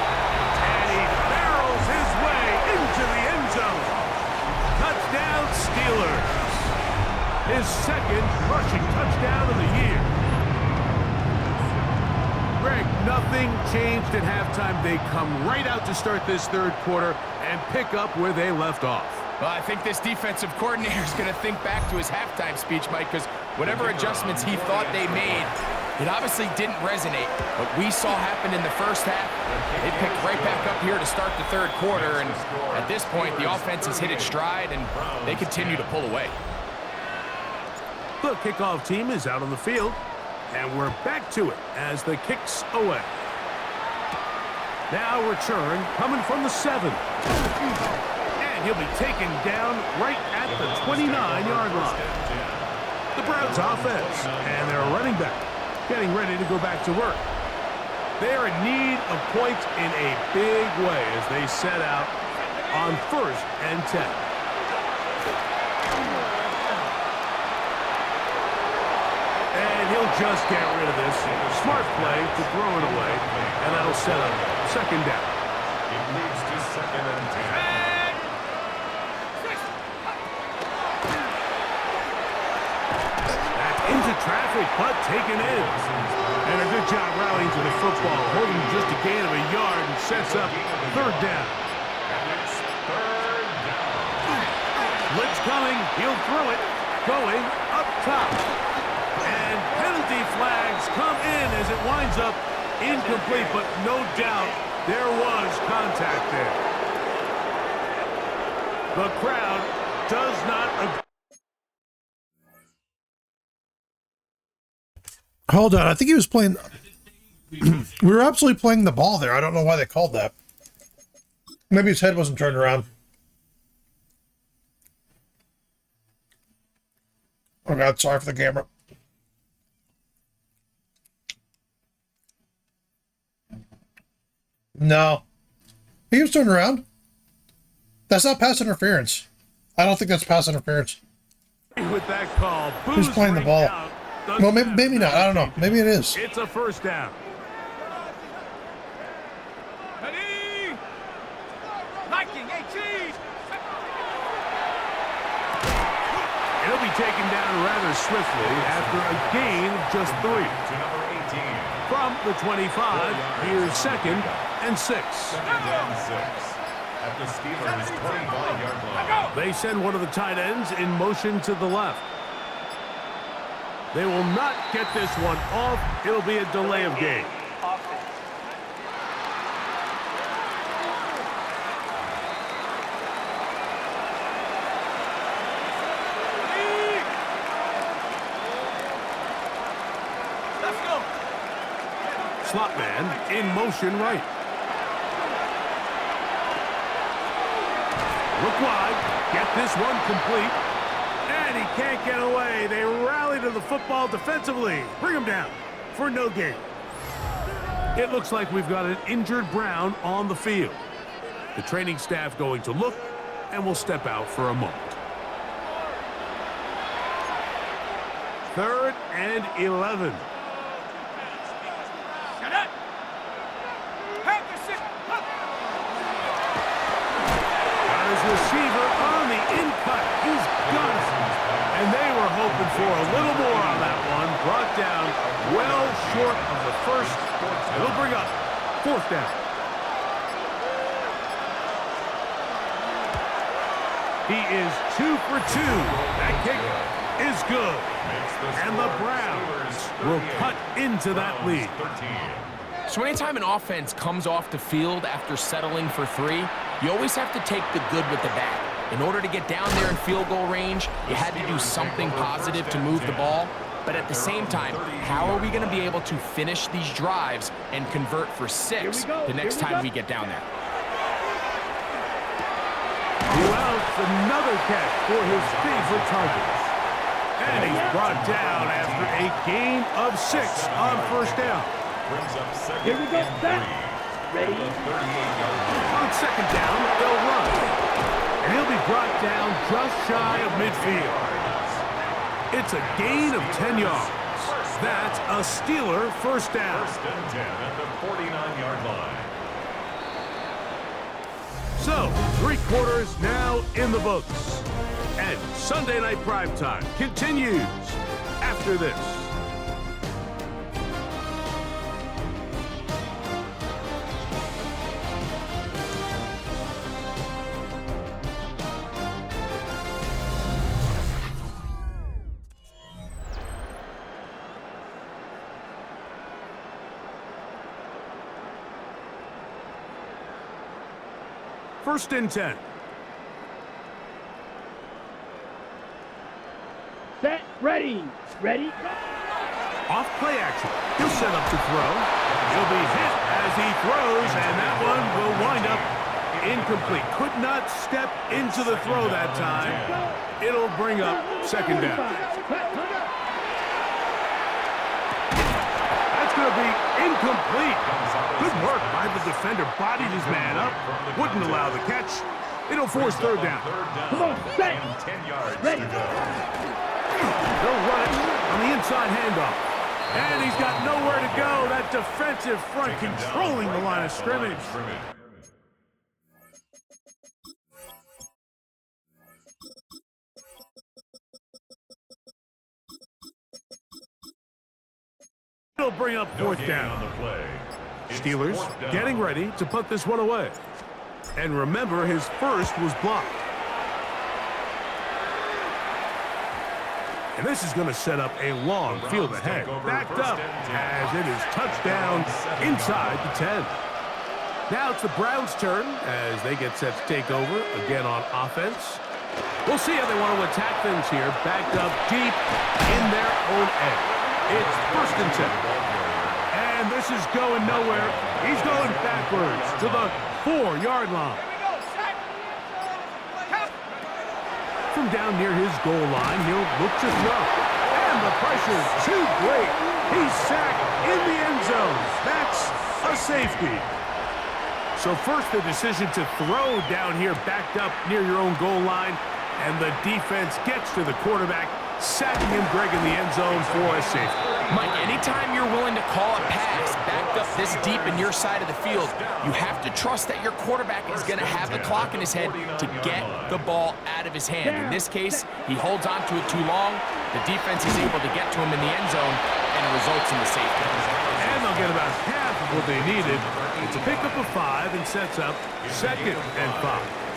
And he barrels his way into the end zone. Touchdown Steelers. His 2nd rushing touchdown of the year. Greg, nothing changed at halftime. They come right out to start this 3rd quarter and pick up where they left off. Well, I think this defensive coordinator is going to think back to his halftime speech, Mike, because whatever adjustments he thought they made, it obviously didn't resonate. What we saw happen in the first half, they picked right back up here to start the 3rd quarter, and at this point, the offense has hit its stride, and they continue to pull away. The kickoff team is out on the field, and we're back to it as the kick's away. Now return coming from the 7. And he'll be taken down right at the 29-yard line. The Browns offense and their running back getting ready to go back to work. They're in need of points in a big way as they set out on 1st and 10. And he'll just get rid of this. Smart play to throw it away, and that'll set up 2nd down. It leads to 2nd and 10. Back into traffic, but taken in. And a good job rallying to the football, holding just a gain of a yard and sets up 3rd down. And it's 3rd down. Blitz coming, he'll throw it, going up top. And penalty flags come in as it winds up incomplete, but no doubt there was contact there. The crowd does not agree. Hold on, I think he was playing. We were absolutely playing the ball there. I don't know why they called that. Maybe his head wasn't turned around. Oh God, sorry for the camera. No, He was turned around. That's not pass interference. I don't think that's pass interference. With that call, Who's playing the ball? Well, maybe not. I don't know. Maybe it is. It's a first down. Ready? Liking, 18. It'll be taken down rather swiftly after a gain of just 3. To number 18. From the 25, here's 2nd and 6. Second and 6. At the Steelers' 25-yard line. They send one of the tight ends in motion to the left. They will not get this one off. It'll be a delay of game. Let's go. Slot man in motion right. Look wide. Get this one complete. And he can't get away. They rally to the football defensively. Bring him down for no gain. It looks like we've got an injured Brown on the field. The training staff going to look, and we'll step out for a moment. 3rd and 11. Shut up. Have the sit. Got his receiver on the in-cut. He's got it. And they were hoping for a little more on that one. Brought down well short of the first. It'll bring up 4th down. He is 2 for 2. That kick is good. And the Browns will cut into that lead. So anytime an offense comes off the field after settling for 3, you always have to take the good with the bad. In order to get down there in field goal range, you had to do something positive to move the ball. But at the same time, how are we going to be able to finish these drives and convert for 6 the next time we get down there? Well, another catch for his favorite target. And he's brought down after a gain of 6 on 1st down. Brings up second. Here we go. and Set. 3. Ready? The 38-yard line. On 2nd down, they'll run. And he'll be brought down just shy of midfield. It's a gain of 10 yards. That's a Steeler 1st down. 1st and 10 at the 49-yard line. So, 3 quarters now in the books. And Sunday Night Primetime continues after this. First and 10. Set. Ready. Ready. Off play action. He'll set up to throw. He'll be hit as he throws, and that one will wind up incomplete. Could not step into the throw that time. It'll bring up 2nd down. That's going to be incomplete. Good work by the defender. Bodied his man up. Wouldn't allow the catch. It'll force 3rd down. Come on, set. And 10 yards Ready. to go. They'll run it on the inside handoff. And he's got nowhere to go. That defensive front controlling the line of scrimmage. It'll bring up 4th down. On the play. It's Steelers 4th down. getting ready to put this one away. And remember, his first was blocked. And this is going to set up a long field ahead. Backed up as it is touchdown inside the 10. Now it's the Browns' turn as they get set to take over again on offense. We'll see how they want to attack things here. Backed up deep in their own end. It's 1st and 10. And this is going nowhere. He's going backwards to the 4-yard line. From down near his goal line, he'll look to throw. And the pressure's too great. He's sacked in the end zone. That's a safety. So first the decision to throw down here backed up near your own goal line, and the defense gets to the quarterback, sacking him, Greg, in the end zone for a safety. Mike, anytime you're willing to call a pass backed up this deep in your side of the field, you have to trust that your quarterback is going to have the clock in his head to get the ball out of his hand. In this case, he holds on to it too long. The defense is able to get to him in the end zone, and it results in the safety. And they'll get about half of what they needed. It's a pickup of 5 and sets up 2nd and 5.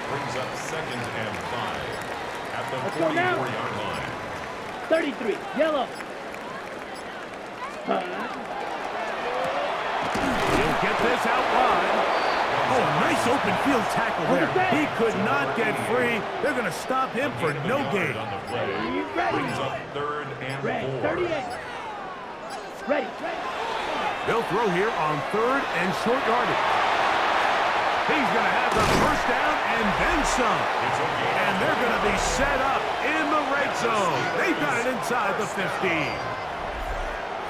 Brings up 2nd and 5 at the 44-yard line. 33, yellow. He'll get this out wide. Oh, a nice open field tackle there. He could not get free. They're going to stop him for no gain. On the play. Brings up 3rd and 4. 38. Ready. They'll throw here on 3rd and short yardage. He's going to have the first down and then some. And they're going to be set up in the red zone. They've got it inside the 15.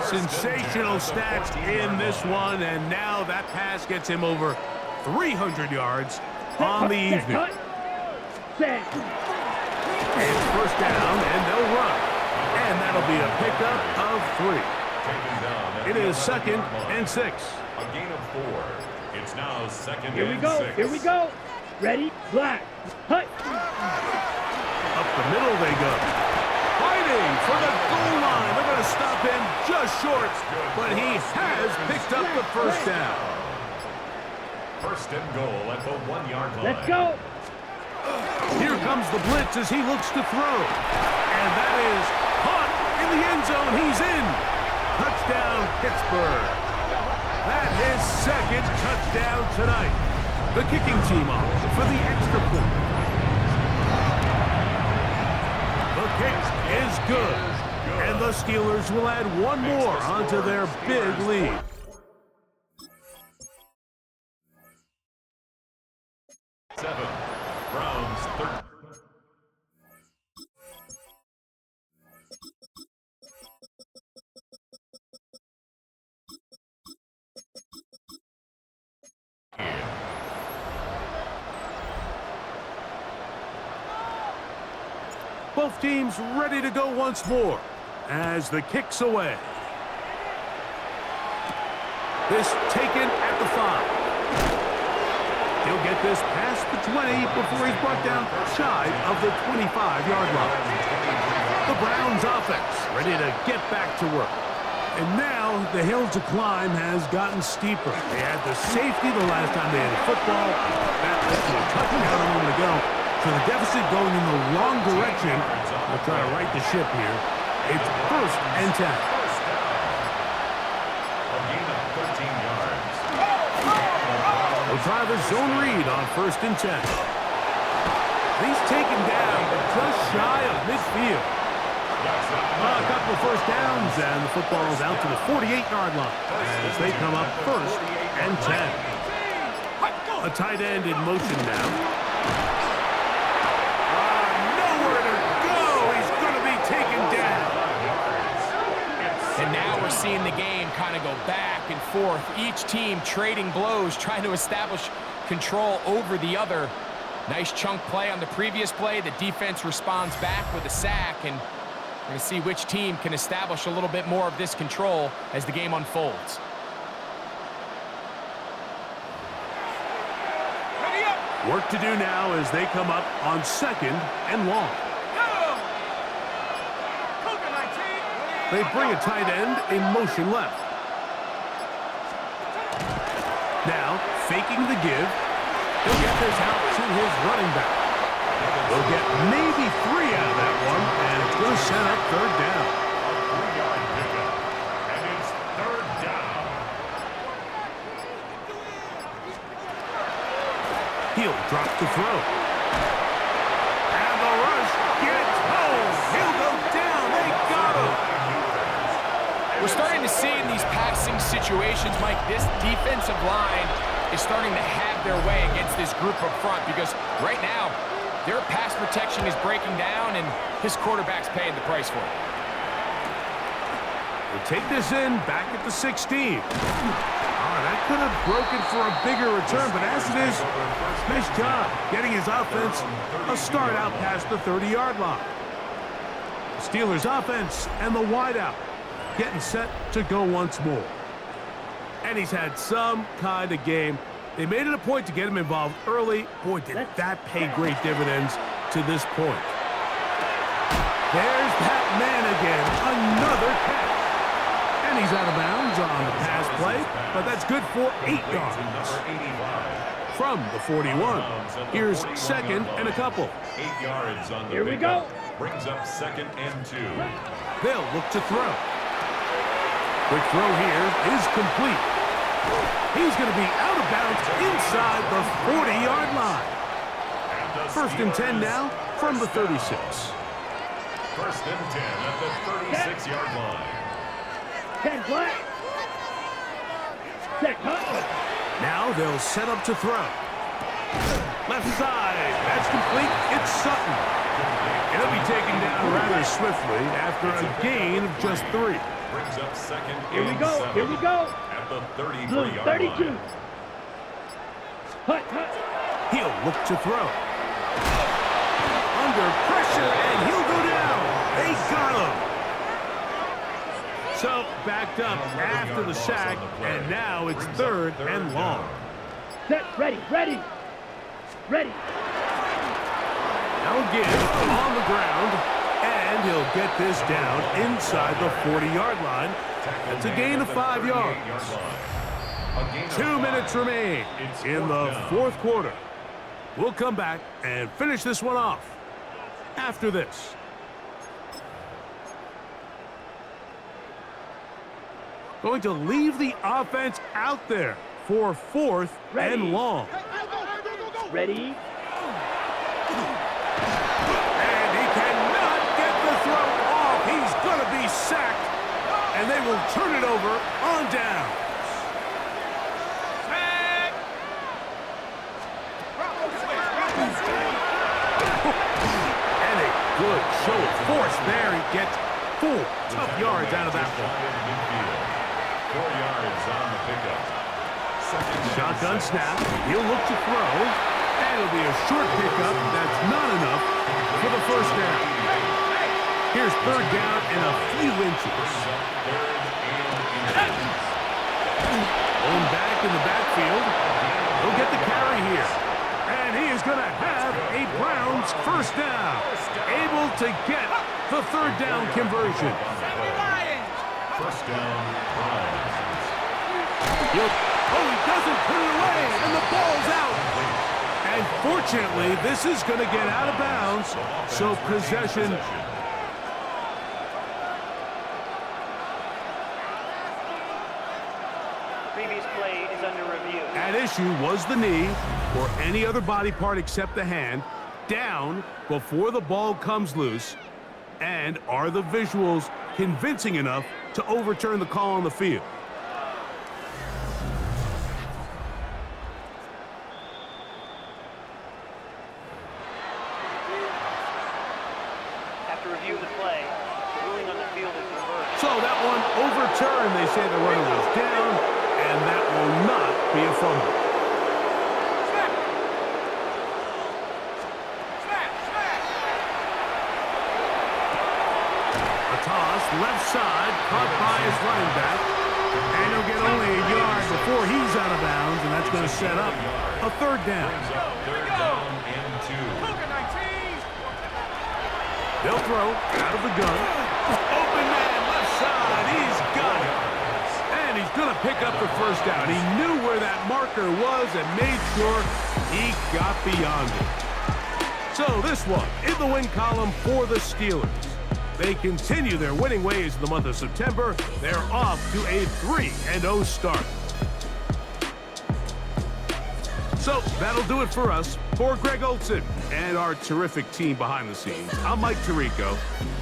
Sensational stats in this one, and now that pass gets him over 300 yards on the evening. Set. It's first down, and they'll run. And that'll be a pickup of 3. It is 2nd and 6. A gain of 4. It's now 2nd Here we and go. 6. Here we go. Ready? Black. Hut. Up the middle they go. Fighting for the goal line. They're going to stop him just short, but he has picked up the first down. 1st and goal at the 1-yard line. Let's go. Here comes the blitz as he looks to throw. And that is caught in the end zone. He's in. Touchdown, Pittsburgh. That is 2nd touchdown tonight. The kicking team off for the extra point. The kick is good. And the Steelers will add one more onto their big lead. Browns 13. Both teams ready to go once more as the kick's away. This taken at the 5. He'll get this past the 20 before he's brought down shy of the 25-yard line. The Browns offense ready to get back to work. And now the hill to climb has gotten steeper. They had the safety the last time they had a football. That led to a touchdown a moment ago. So the deficit going in the wrong direction. They'll try to right the ship here. It's 1st and 10. A gain of 13 yards. They'll try the zone read on 1st and 10. He's taken down just shy of midfield. A couple of first downs, and the football is out to the 48-yard line as they come up 1st and 10. A tight end in motion now. Nowhere to go. He's going to be taken down. And now we're seeing the game kind of go back and forth. Each team trading blows, trying to establish control over the other. Nice chunk play on the previous play. The defense responds back with a sack, and we're going to see which team can establish a little bit more of this control as the game unfolds. Ready up. Work to do now as they come up on 2nd and long. They bring a tight end in motion left. Now, faking the give. He'll get this out to his running back. They'll get maybe 3 out of that one, and it's going to set up 3rd down. A 3-yard pickup. And it's 3rd down. He'll drop the throw. And the rush gets home. He'll go down. They got him. We're starting to see in these passing situations, Mike, this defensive line is starting to have their way against this group up front because right now, their pass protection is breaking down and his quarterback's paying the price for it. We'll take this in back at the 16. That could have broken for a bigger return, but as it is, nice job getting his offense a start out past the 30-yard line. Steelers offense and the wideout getting set to go once more. And he's had some kind of game. They made it a point to get him involved early. Boy, did that pay great dividends to this point. There's that man again, another catch. And he's out of bounds on the pass play, but that's good for 8 yards. From the 41, here's second and a couple. 8 yards on the Here we go. Brings up 2nd and 2. They'll look to throw. Quick throw here is complete. He's going to be out of bounds inside the 40-yard line. 1st and 10 now from the 36. 1st and 10 at the 36-yard line. 10 flat. Check, huh? Now they'll set up to throw. Left side. That's complete. It's Sutton. It'll be taken down rather swiftly after a gain of just 3. Brings up 2nd Here we and go. 7 Here we go. at the Blue, 33-yard 32. line. Hut, hut. He'll look to throw. Under pressure, and he'll go down. They got him. So, backed up after the sack, and now it's 3rd and long. Set, ready, ready. Ready. Now again, on the ground, and he'll get this down inside the 40-yard line. That's a gain of 5 yards. 2 minutes remain in the 4th quarter. We'll come back and finish this one off after this. Going to leave the offense out there for 4th and long. Ready. And he cannot get the throw off. He's going to be sacked, and they will turn it over on down. And a good show of force there. He gets 4 tough yards out of that one. 4 yards on the pickup. Shotgun snap. He'll look to throw. And it'll be a short pickup. That's not enough for the 1st down. Here's 3rd down and a few inches. Going back in the backfield. He'll get the carry here. And he is going to have a Browns 1st down. Able to get the 3rd down conversion. 1st down, Browns. He doesn't put it away, and the ball's out. And fortunately, this is going to get out of bounds, so possession. Previous play is under review. At issue was the knee, or any other body part except the hand, down before the ball comes loose. And are the visuals convincing enough to overturn the call on the field? After review of the play, ruling on the field is reversed. So that one overturned. They say the runner was down, and that will not be a fumble. A toss, left side, caught by his running back. And he'll get only a yard before he's out of bounds, and that's going to set up a 3rd down. 3rd down and 2. They'll throw out of the gun. Open man, left side. He's got it. And he's going to pick up the 1st down. He knew where that marker was and made sure he got beyond it. So this one in the win column for the Steelers. They continue their winning ways in the month of September. They're off to a 3-0 start. So that'll do it for us. For Greg Olson and our terrific team behind the scenes, I'm Mike Tirico.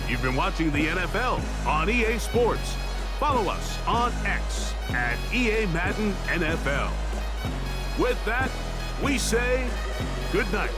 You've been watching the NFL on EA Sports. Follow us on X at EA Madden NFL. With that, we say good night.